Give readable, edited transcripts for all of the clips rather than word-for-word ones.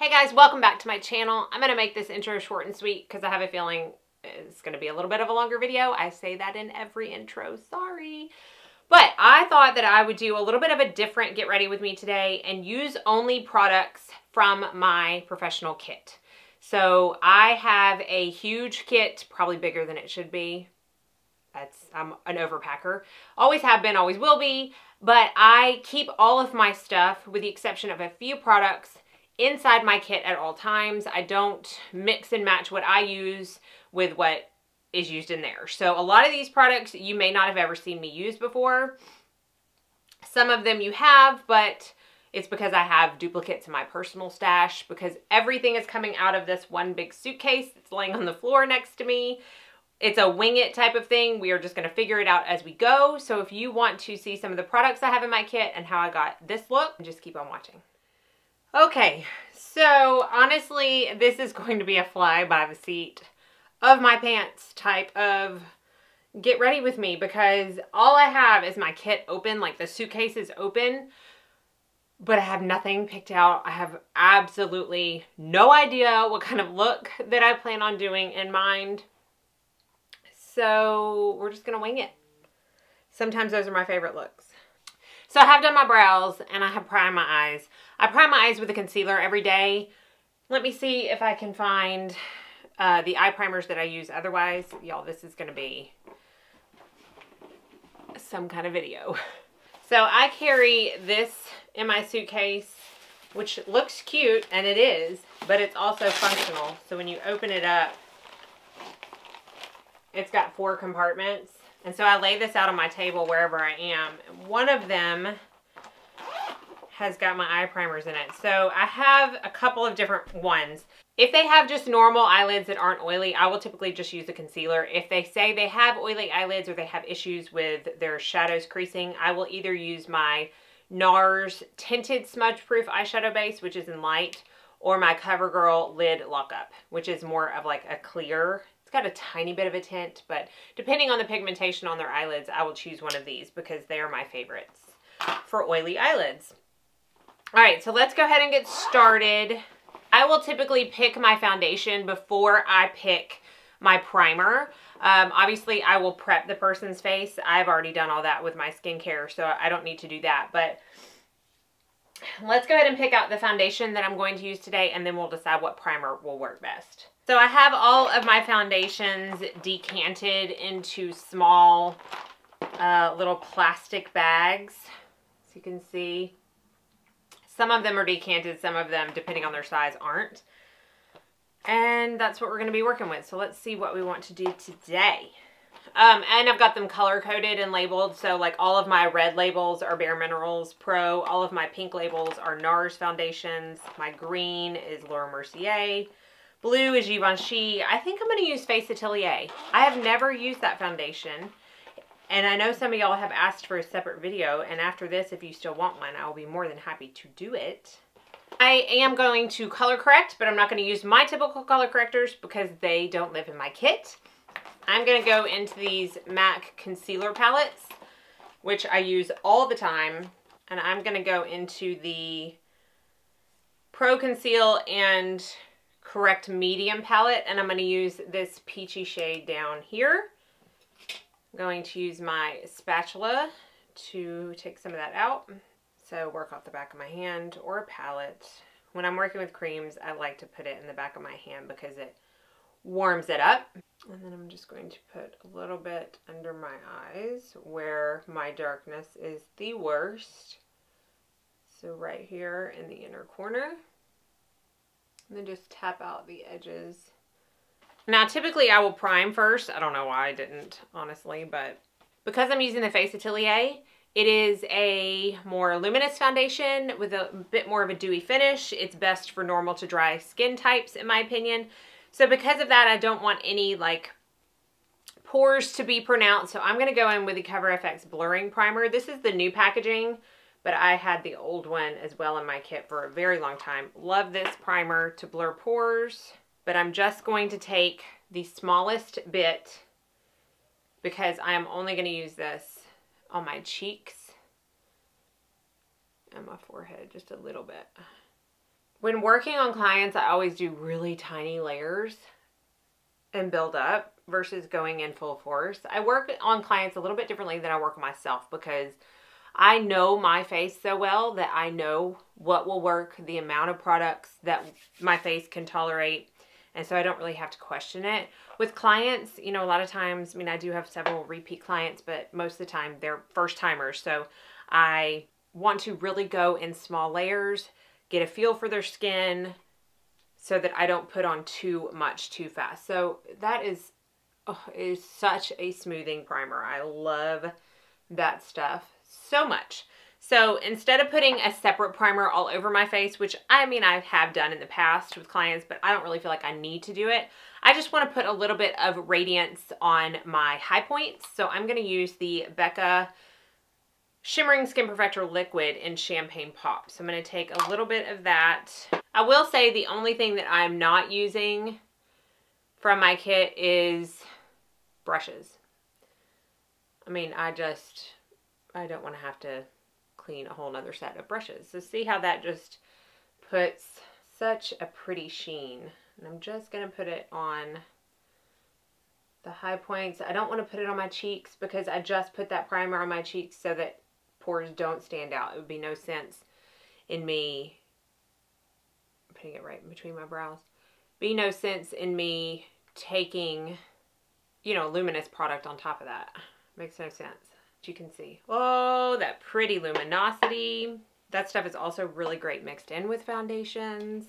Hey guys, welcome back to my channel. I'm going to make this intro short and sweet because I have a feeling it's going to be a little bit of a longer video. I say that in every intro, sorry. But I thought that I would do a little bit of a different get ready with me today and use only products from my professional kit. So I have a huge kit, probably bigger than it should be. I'm an overpacker. Always have been, always will be. But I keep all of my stuff, with the exception of a few products, inside my kit at all times. I don't mix and match what I use with what is used in there. So a lot of these products you may not have ever seen me use before. Some of them you have, but it's because I have duplicates in my personal stash, because everything is coming out of this one big suitcase that's laying on the floor next to me. It's a wing it type of thing. We are just going to figure it out as we go. So if you want to see some of the products I have in my kit and how I got this look, just keep on watching. Okay, so honestly, this is going to be a fly by the seat of my pants type of get ready with me, because all I have is my kit open, like the suitcase is open, but I have nothing picked out. I have absolutely no idea what kind of look that I plan on doing in mind. So we're just going to wing it. Sometimes those are my favorite looks. So I have done my brows and I have primed my eyes. I prime my eyes with a concealer every day. Let me see if I can find the eye primers that I use. Otherwise, y'all, this is going to be some kind of video. So I carry this in my suitcase, which looks cute, and it is, but it's also functional. So when you open it up, it's got 4 compartments. And so I lay this out on my table wherever I am. One of them has got my eye primers in it. So I have a couple of different ones. If they have just normal eyelids that aren't oily, I will typically just use a concealer. If they say they have oily eyelids or they have issues with their shadows creasing, I will either use my NARS Tinted Smudge Proof Eyeshadow Base, which is in light, or my CoverGirl Lid Lockup, which is more of like a clear. It's got a tiny bit of a tint, but depending on the pigmentation on their eyelids, I will choose one of these because they are my favorites for oily eyelids. All right, so let's go ahead and get started. I will typically pick my foundation before I pick my primer. Obviously, I will prep the person's face. I've already done all that with my skincare, so I don't need to do that. But let's go ahead and pick out the foundation that I'm going to use today, and then we'll decide what primer will work best. So I have all of my foundations decanted into small little plastic bags. So you can see some of them are decanted, some of them, depending on their size, aren't. And that's what we're going to be working with. So let's see what we want to do today. And I've got them color coded and labeled. So like all of my red labels are Bare Minerals Pro. All of my pink labels are NARS foundations. My green is Laura Mercier. Blue is Givenchy. I think I'm going to use Face Atelier. I have never used that foundation. And I know some of y'all have asked for a separate video. And after this, if you still want one, I will be more than happy to do it. I am going to color correct, but I'm not going to use my typical color correctors because they don't live in my kit. I'm going to go into these MAC concealer palettes, which I use all the time. And I'm going to go into the Pro Conceal and Correct Medium palette, and I'm going to use this peachy shade down here. I'm going to use my spatula to take some of that out. So work off the back of my hand or a palette. When I'm working with creams, I like to put it in the back of my hand because it warms it up. And then I'm just going to put a little bit under my eyes where my darkness is the worst. So right here in the inner corner. And then just tap out the edges. Now, typically I will prime first. I don't know why I didn't, honestly, but because I'm using the Face Atelier, it is a more luminous foundation with a bit more of a dewy finish. It's best for normal to dry skin types, in my opinion. So because of that, I don't want any like pores to be pronounced. So I'm going to go in with the Cover FX Blurring Primer. This is the new packaging, but I had the old one as well in my kit for a very long time. Love this primer to blur pores, but I'm just going to take the smallest bit because I am only going to use this on my cheeks and my forehead just a little bit. When working on clients, I always do really tiny layers and build up versus going in full force. I work on clients a little bit differently than I work on myself because I know my face so well that I know what will work, the amount of products that my face can tolerate. And so I don't really have to question it. With clients, you know, a lot of times, I mean, I do have several repeat clients, but most of the time they're first timers. So I want to really go in small layers, get a feel for their skin so that I don't put on too much too fast. So that is such a smoothing primer. I love that stuff so much. So instead of putting a separate primer all over my face, which I mean I have done in the past with clients, but I don't really feel like I need to do it. I just want to put a little bit of radiance on my high points. So I'm going to use the Becca Shimmering Skin Perfector Liquid in Champagne Pop. So I'm going to take a little bit of that. I will say the only thing that I'm not using from my kit is brushes. I mean, I don't want to have to clean a whole nother set of brushes. So see how that just puts such a pretty sheen. And I'm just going to put it on the high points. I don't want to put it on my cheeks because I just put that primer on my cheeks so that pores don't stand out. It would be no sense in me putting it right in between my brows. Be no sense in me taking, you know, luminous product on top of that. Makes no sense. You can see. Oh, that pretty luminosity. That stuff is also really great mixed in with foundations.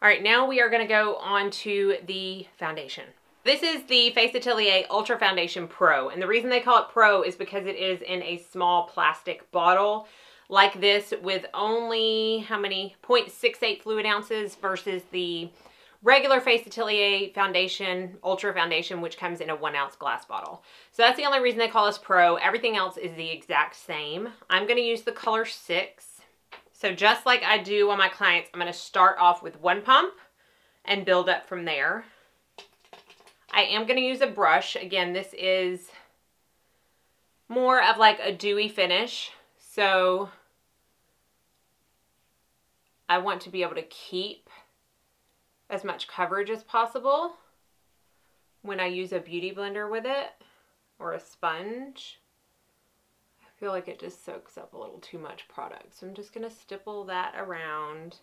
All right, now we are going to go on to the foundation. This is the Face Atelier Ultra Foundation Pro, and the reason they call it Pro is because it is in a small plastic bottle like this with only, how many, 0.68 fluid ounces versus the regular Face Atelier foundation, Ultra Foundation, which comes in a 1 ounce glass bottle. So that's the only reason they call us Pro. Everything else is the exact same. I'm going to use the color 6. So just like I do on my clients, I'm going to start off with one pump and build up from there. I am going to use a brush. Again, this is more of like a dewy finish. So I want to be able to keep as much coverage as possible when I use a beauty blender with it or a sponge. I feel like it just soaks up a little too much product. So I'm just going to stipple that around.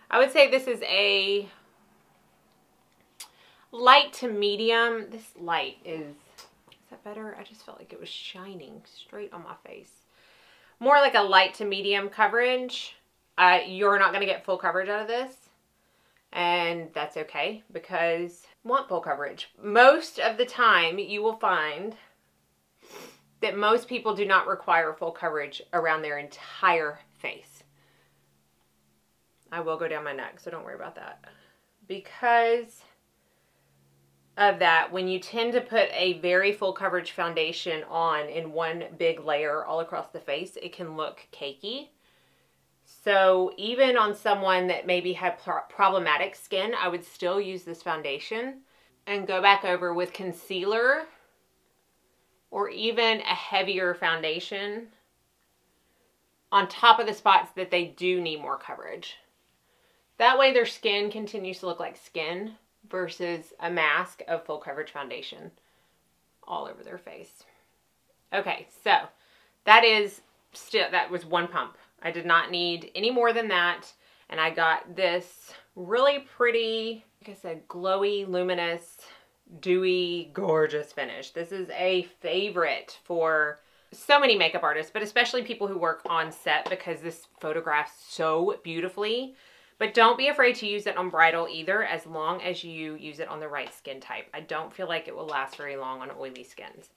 I would say this is a light to medium. This light is that better? I just felt like it was shining straight on my face. More like a light to medium coverage. You're not going to get full coverage out of this. And that's okay because I want full coverage. Most of the time you will find that most people do not require full coverage around their entire face. I will go down my neck, so don't worry about that. Because of that, when you tend to put a very full coverage foundation on in one big layer all across the face, it can look cakey. So even on someone that maybe had problematic skin, I would still use this foundation and go back over with concealer or even a heavier foundation on top of the spots that they do need more coverage. That way their skin continues to look like skin versus a mask of full coverage foundation all over their face. Okay, so that was one pump. I did not need any more than that. And I got this really pretty, like I said, glowy, luminous, dewy, gorgeous finish. This is a favorite for so many makeup artists, but especially people who work on set because this photographs so beautifully. But don't be afraid to use it on bridal either, as long as you use it on the right skin type. I don't feel like it will last very long on oily skins.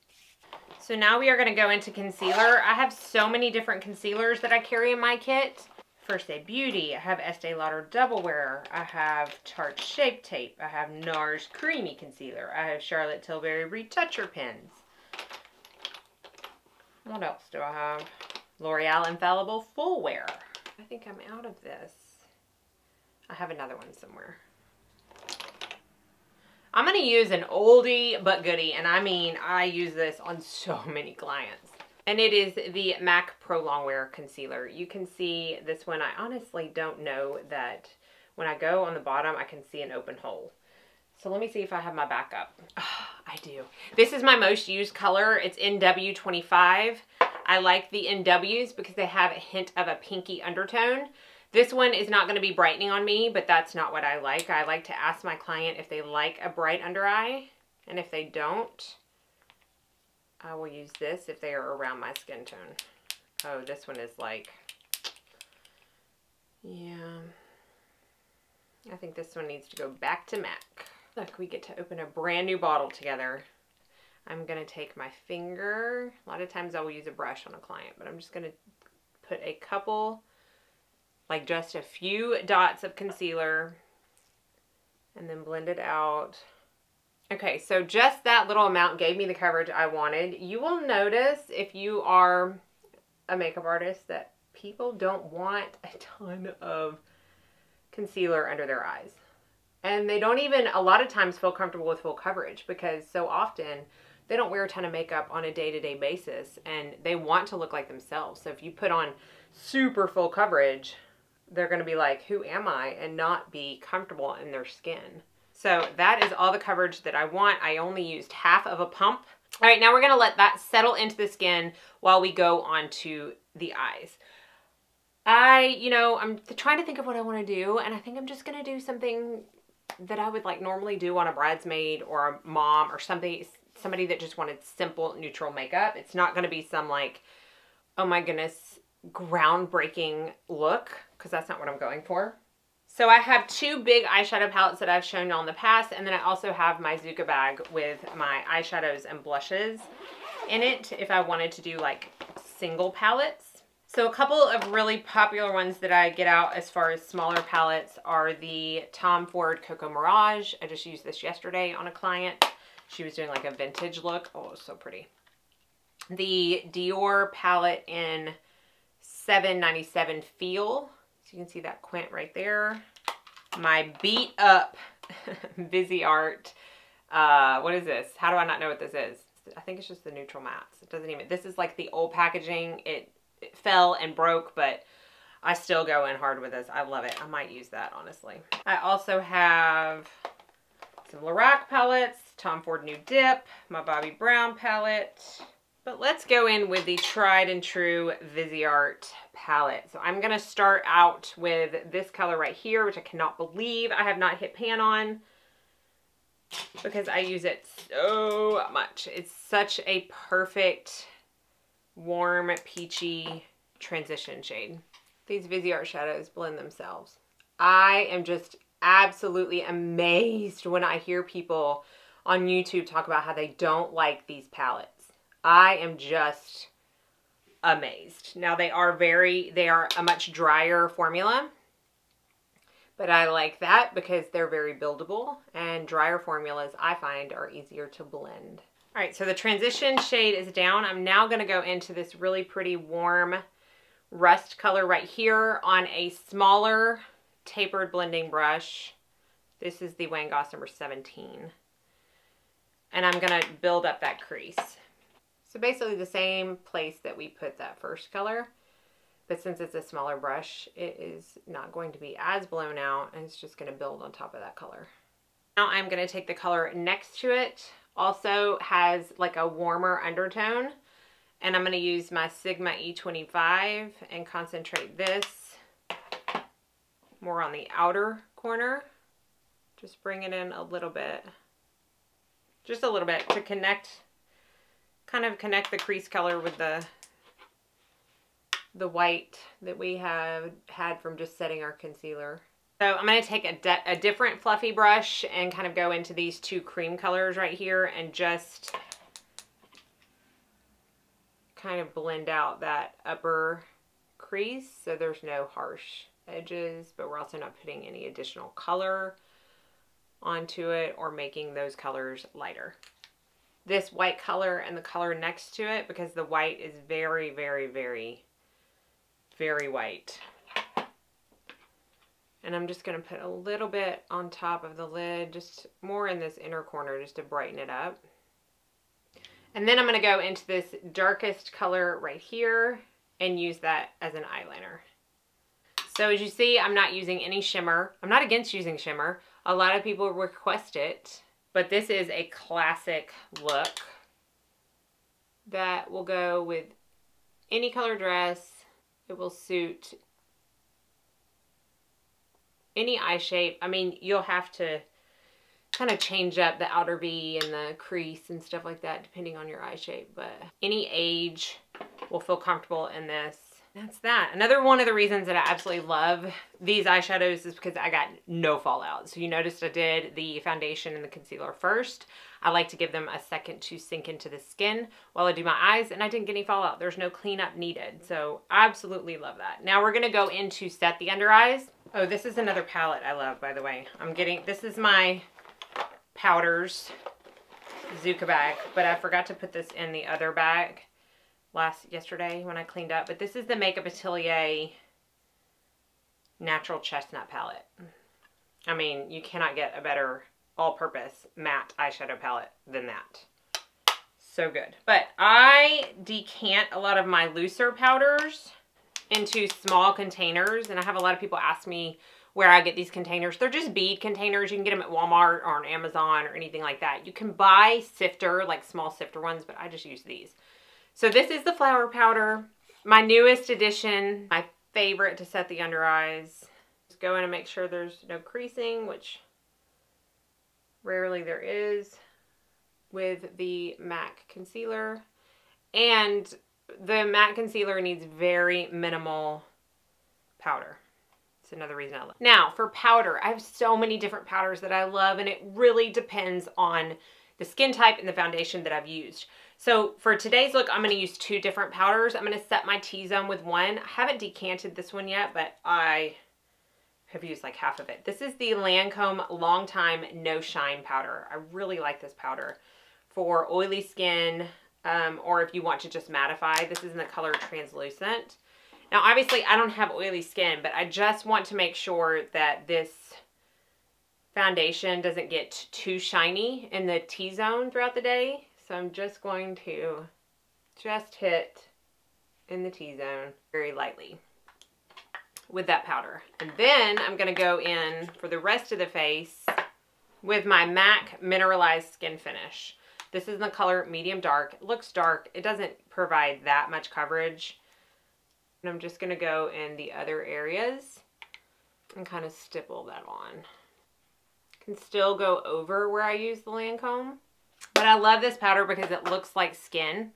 So now we are going to go into concealer. I have so many different concealers that I carry in my kit. First Aid Beauty, I have Estee Lauder Double Wear, I have Tarte Shape Tape, I have NARS Creamy Concealer, I have Charlotte Tilbury Retoucher Pens. What else do I have? L'Oreal Infallible Full Wear. I think I'm out of this. I have another one somewhere. I'm going to use an oldie but goodie, and I mean, I use this on so many clients. And it is the MAC Pro Longwear Concealer. You can see this one. I honestly don't know that when I go on the bottom, I can see an open hole. So let me see if I have my backup. Oh, I do. This is my most used color. It's NW25. I like the NWs because they have a hint of a pinky undertone. This one is not going to be brightening on me, but that's not what I like. I like to ask my client if they like a bright under eye. And if they don't, I will use this if they are around my skin tone. Oh, this one is like, yeah. I think this one needs to go back to MAC. Look, we get to open a brand new bottle together. I'm going to take my finger. A lot of times I will use a brush on a client, but I'm just going to put a couple, like just a few dots of concealer and then blend it out. Okay, so just that little amount gave me the coverage I wanted. You will notice if you are a makeup artist that people don't want a ton of concealer under their eyes. And they don't even, a lot of times, feel comfortable with full coverage because so often they don't wear a ton of makeup on a day-to-day basis and they want to look like themselves. So if you put on super full coverage, they're going to be like, who am I? And not be comfortable in their skin. So that is all the coverage that I want. I only used half of a pump. All right, now we're going to let that settle into the skin while we go on to the eyes. I'm trying to think of what I want to do, and I think I'm just going to do something that I would like normally do on a bridesmaid or a mom or somebody that just wanted simple neutral makeup. It's not going to be some like, oh my goodness, groundbreaking look, because that's not what I'm going for. So I have two big eyeshadow palettes that I've shown you in the past, and then I also have my Zuka bag with my eyeshadows and blushes in it if I wanted to do like single palettes. So a couple of really popular ones that I get out as far as smaller palettes are the Tom Ford Cocoa Mirage. I just used this yesterday on a client. She was doing like a vintage look. Oh, it was so pretty. The Dior palette in 797 Feel. So you can see that quint right there. My beat up Viseart. What is this? How do I not know what this is? I think it's just the neutral mattes. It doesn't even, this is like the old packaging. It fell and broke, but I still go in hard with this. I love it. I might use that, honestly. I also have some Lorac palettes, Tom Ford New Dip, my Bobbi Brown palette. But let's go in with the tried and true Viseart palette. So I'm going to start out with this color right here, which I cannot believe I have not hit pan on because I use it so much. It's such a perfect warm, peachy transition shade. These Viseart shadows blend themselves. I am just absolutely amazed when I hear people on YouTube talk about how they don't like these palettes. I am just amazed. Now they are a much drier formula, but I like that because they're very buildable, and drier formulas I find are easier to blend. All right, so the transition shade is down. I'm now going to go into this really pretty warm rust color right here on a smaller tapered blending brush. This is the Wayne Goss number 17. And I'm going to build up that crease. So basically the same place that we put that first color, but since it's a smaller brush, it is not going to be as blown out, and it's just going to build on top of that color. Now I'm going to take the color next to it. Also has like a warmer undertone, and I'm going to use my Sigma E25 and concentrate this more on the outer corner. Just bring it in a little bit, just a little bit to kind of connect the crease color with the white that we had from just setting our concealer. So I'm going to take a different fluffy brush and kind of go into these two cream colors right here and just kind of blend out that upper crease so there's no harsh edges, but we're also not putting any additional color onto it or making those colors lighter. This white color and the color next to it, because the white is very, very, very, very white. And I'm just going to put a little bit on top of the lid, just more in this inner corner just to brighten it up. And then I'm going to go into this darkest color right here and use that as an eyeliner. So as you see, I'm not using any shimmer. I'm not against using shimmer. A lot of people request it, but this is a classic look that will go with any color dress. It will suit any eye shape. I mean, you'll have to kind of change up the outer V and the crease and stuff like that depending on your eye shape, but any age will feel comfortable in this. That's that. Another one of the reasons that I absolutely love these eyeshadows is because I got no fallout. So you noticed I did the foundation and the concealer first. I like to give them a second to sink into the skin while I do my eyes, and I didn't get any fallout. There's no cleanup needed. So I absolutely love that. Now we're going to go in to set the under eyes. Oh, this is another palette I love, by the way. This is my powders Zuka bag, but I forgot to put this in the other bag yesterday when I cleaned up. But this is the Makeup Atelier Natural Chestnut palette. I mean, you cannot get a better all-purpose matte eyeshadow palette than that. So good. But I decant a lot of my looser powders into small containers, and I have a lot of people ask me where I get these containers. They're just bead containers. You can get them at Walmart or on Amazon or anything like that. You can buy sifter, like small sifter ones, but I just use these. So this is the flower powder, my newest addition, my favorite to set the under eyes. Just go in and make sure there's no creasing, which rarely there is with the MAC concealer. And the MAC concealer needs very minimal powder. It's another reason I love it. Now for powder, I have so many different powders that I love, and it really depends on the skin type and the foundation that I've used. So for today's look, I'm going to use two different powders. I'm going to set my T-zone with one. I haven't decanted this one yet, but I have used like half of it. This is the Lancome Long Time No Shine powder. I really like this powder for oily skin, or if you want to just mattify. This is in the color Translucent. Now, obviously, I don't have oily skin, but I just want to make sure that this foundation doesn't get too shiny in the T-zone throughout the day. So I'm just going to just hit in the T-zone very lightly with that powder. And then I'm going to go in for the rest of the face with my MAC Mineralized Skin Finish. This is in the color Medium Dark. It looks dark. It doesn't provide that much coverage. And I'm just going to go in the other areas and kind of stipple that on. Can still go over where I use the Lancome. But I love this powder because it looks like skin.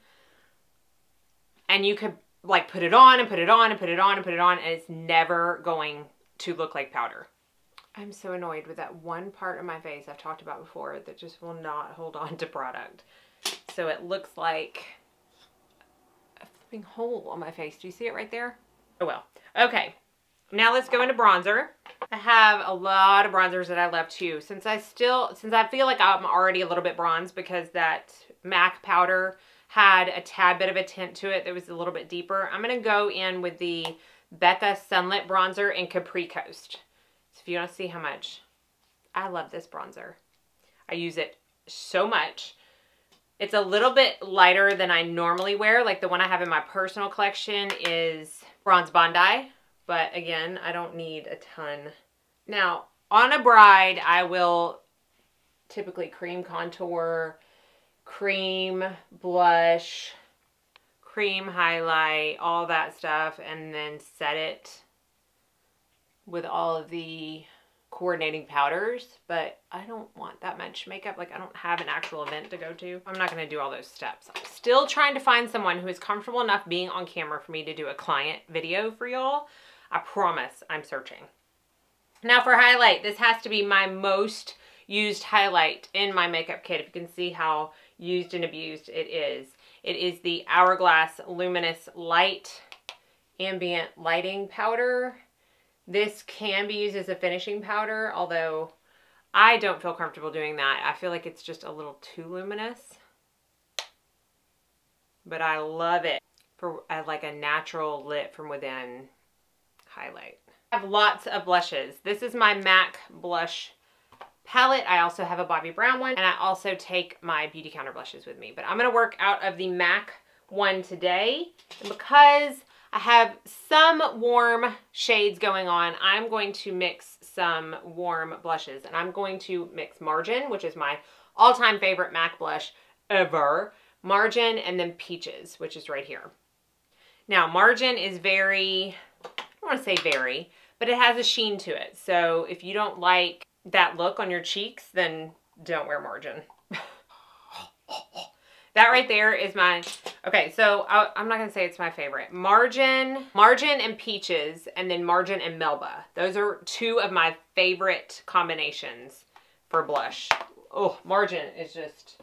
And you could like put it on and put it on and put it on and put it on, and it's never going to look like powder. I'm so annoyed with that one part of my face I've talked about before that just will not hold on to product. So it looks like a flipping hole on my face. Do you see it right there? Oh well. Okay. Now let's go into bronzer. I have a lot of bronzers that I love too. Since I feel like I'm already a little bit bronzed because that MAC powder had a tad bit of a tint to it that was a little bit deeper, I'm going to go in with the Becca Sunlit Bronzer in Capri Coast. So if you want to see how much I love this bronzer. I use it so much. It's a little bit lighter than I normally wear. Like the one I have in my personal collection is Bronze Bondi. But again, I don't need a ton. Now, on a bride, I will typically cream contour, cream blush, cream highlight, all that stuff, and then set it with all of the coordinating powders. But I don't want that much makeup. Like, I don't have an actual event to go to. I'm not going to do all those steps. I'm still trying to find someone who is comfortable enough being on camera for me to do a client video for y'all. I promise I'm searching. Now for highlight, this has to be my most used highlight in my makeup kit. If you can see how used and abused it is. It is the Hourglass Luminous Light Ambient Lighting Powder. This can be used as a finishing powder, although I don't feel comfortable doing that. I feel like it's just a little too luminous. But I love it for like a natural lit from within highlight. I have lots of blushes. This is my MAC blush palette. I also have a Bobbi Brown one, and I also take my Beautycounter blushes with me. But I'm going to work out of the MAC one today. And because I have some warm shades going on. I'm going to mix some warm blushes, and I'm going to mix Margin, which is my all-time favorite MAC blush ever. Margin, and then Peaches, which is right here. Now, Margin is very, I don't want to say very, but it has a sheen to it. So if you don't like that look on your cheeks, then don't wear Margin. That right there is my, okay, so I'm not going to say it's my favorite. Margin and Peaches, and then Margin and Melba. Those are two of my favorite combinations for blush. Oh, Margin is just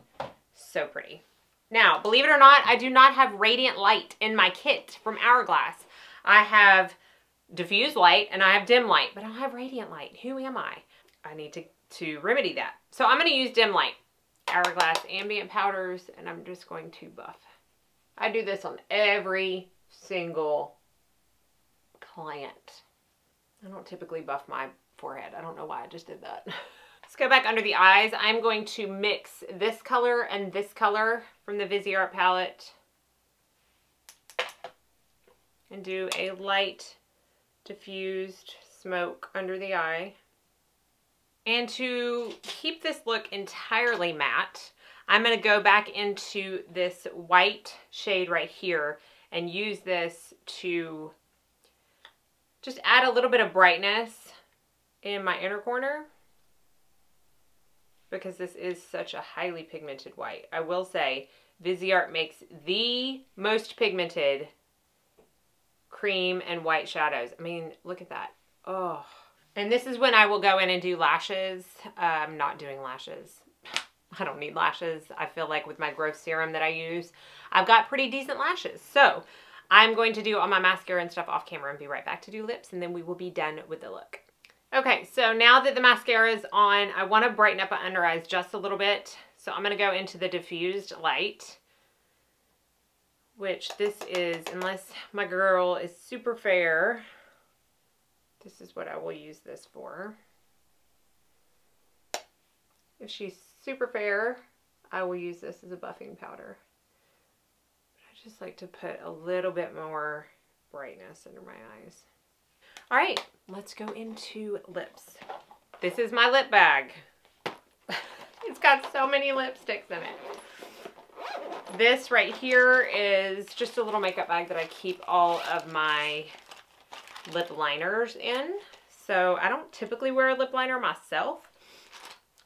so pretty. Now, believe it or not, I do not have Radiant Light in my kit from Hourglass. I have Diffuse Light and I have Dim Light, but I don't have Radiant Light. Who am I? I need to remedy that. So I'm going to use Dim Light. Hourglass ambient powders, and I'm just going to buff. I do this on every single client. I don't typically buff my forehead. I don't know why I just did that. Let's go back under the eyes. I'm going to mix this color and this color from the Viseart palette and do a light diffused smoke under the eye. And to keep this look entirely matte, I'm going to go back into this white shade right here and use this to just add a little bit of brightness in my inner corner, because this is such a highly pigmented white. I will say Viseart makes the most pigmented cream and white shadows. I mean, look at that. Oh. And this is when I will go in and do lashes. I'm not doing lashes. I don't need lashes. I feel like with my growth serum that I use, I've got pretty decent lashes. So I'm going to do all my mascara and stuff off camera and be right back to do lips, and then we will be done with the look. Okay, so now that the mascara is on, I want to brighten up my under eyes just a little bit. So I'm going to go into the diffused light, which this is, unless my girl is super fair, this is what I will use this for. If she's super fair, I will use this as a buffing powder. But I just like to put a little bit more brightness under my eyes. All right, let's go into lips. This is my lip bag. It's got so many lipsticks in it. This right here is just a little makeup bag that I keep all of my lip liners in. So I don't typically wear a lip liner myself,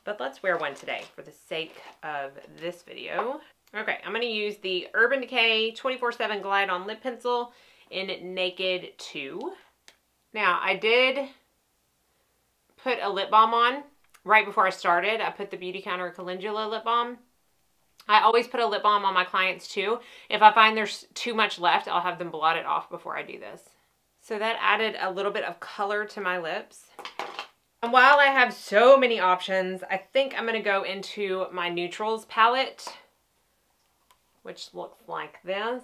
but let's wear one today for the sake of this video. Okay, I'm going to use the Urban Decay 24/7 Glide On Lip Pencil in Naked 2. Now, I did put a lip balm on right before I started. I put the Beautycounter Calendula lip balm. I always put a lip balm on my clients too. If I find there's too much left, I'll have them blot it off before I do this. So that added a little bit of color to my lips. And while I have so many options, I think I'm going to go into my Neutrals palette, which looks like this.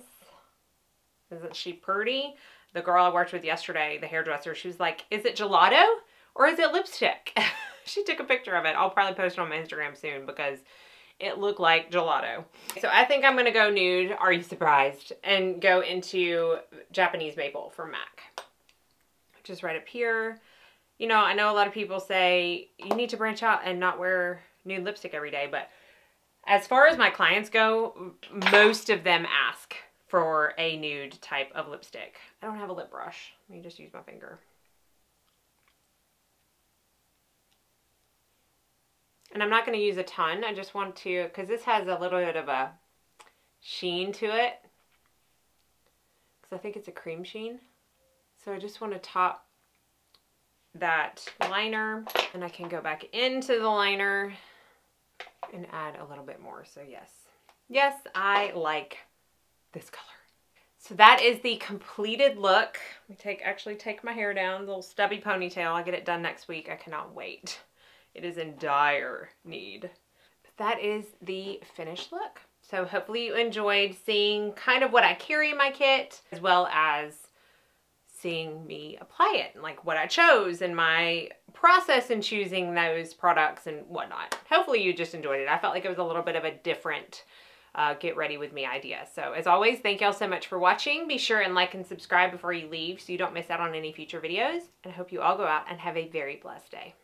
Isn't she pretty? The girl I worked with yesterday, the hairdresser, she was like, is it gelato or is it lipstick? She took a picture of it. I'll probably post it on my Instagram soon because it looked like gelato. So I think I'm going to go nude, are you surprised, and go into Japanese Maple from MAC, which is right up here. You know, I know a lot of people say you need to branch out and not wear nude lipstick every day, but as far as my clients go, most of them ask for a nude type of lipstick. I don't have a lip brush. Let me just use my finger. And I'm not going to use a ton. I just want to, because this has a little bit of a sheen to it. Because I think it's a cream sheen. So I just want to top that liner. And I can go back into the liner and add a little bit more. So yes. Yes, I like this color. So that is the completed look. Let me actually take my hair down, a little stubby ponytail. I'll get it done next week. I cannot wait. It is in dire need. But that is the finished look. So hopefully you enjoyed seeing kind of what I carry in my kit, as well as seeing me apply it and like what I chose and my process in choosing those products and whatnot. Hopefully you just enjoyed it. I felt like it was a little bit of a different get ready with me idea. So as always, thank y'all so much for watching. Be sure and like and subscribe before you leave so you don't miss out on any future videos. And I hope you all go out and have a very blessed day.